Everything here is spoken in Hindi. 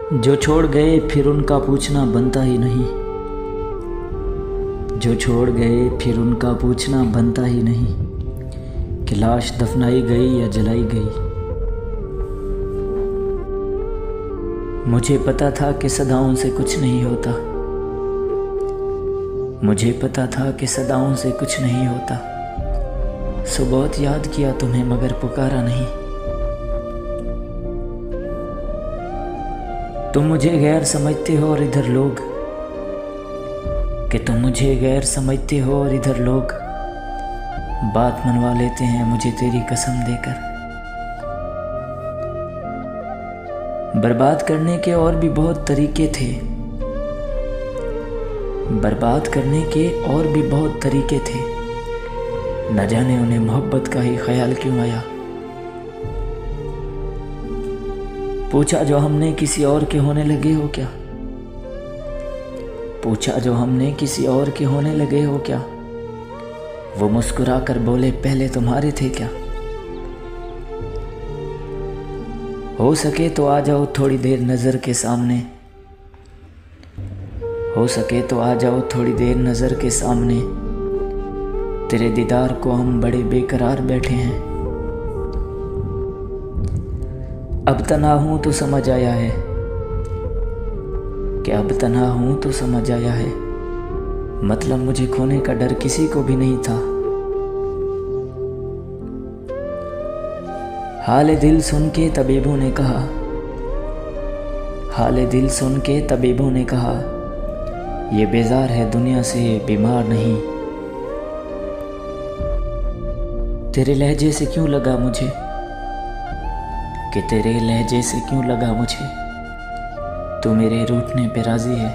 जो छोड़ गए फिर उनका पूछना बनता ही नहीं। जो छोड़ गए फिर उनका पूछना बनता ही नहीं कि लाश दफनाई गई या जलाई गई। मुझे पता था कि सदाओं से कुछ नहीं होता। मुझे पता था कि सदाओं से कुछ नहीं होता। सो बहुत याद किया तुम्हें मगर पुकारा नहीं। तुम मुझे गैर समझते हो और इधर लोग, कि तुम मुझे गैर समझते हो और इधर लोग बात मनवा लेते हैं मुझे तेरी कसम देकर। बर्बाद करने के और भी बहुत तरीके थे। बर्बाद करने के और भी बहुत तरीके थे। न जाने उन्हें मोहब्बत का ही ख्याल क्यों आया। पूछा जो हमने किसी और के होने लगे हो क्या। पूछा जो हमने किसी और के होने लगे हो क्या। वो मुस्कुरा कर बोले पहले तुम्हारे थे क्या। हो सके तो आ जाओ थोड़ी देर नज़र के सामने। हो सके तो आ जाओ थोड़ी देर नज़र के सामने। तेरे दीदार को हम बड़े बेकरार बैठे हैं। अब तन्हा हूँ तो समझ आया है कि अब तन्हा हूँ तो समझ आया है। मतलब मुझे खोने का डर किसी को भी नहीं था। हाले दिल सुन के तबीबों ने कहा, हाले दिल सुन के तबीबों ने कहा, ये बेजार है दुनिया से बीमार नहीं। तेरे लहजे से क्यों लगा मुझे, कि तेरे लहजे से क्यों लगा मुझे, तू मेरे रूठने पे राजी है।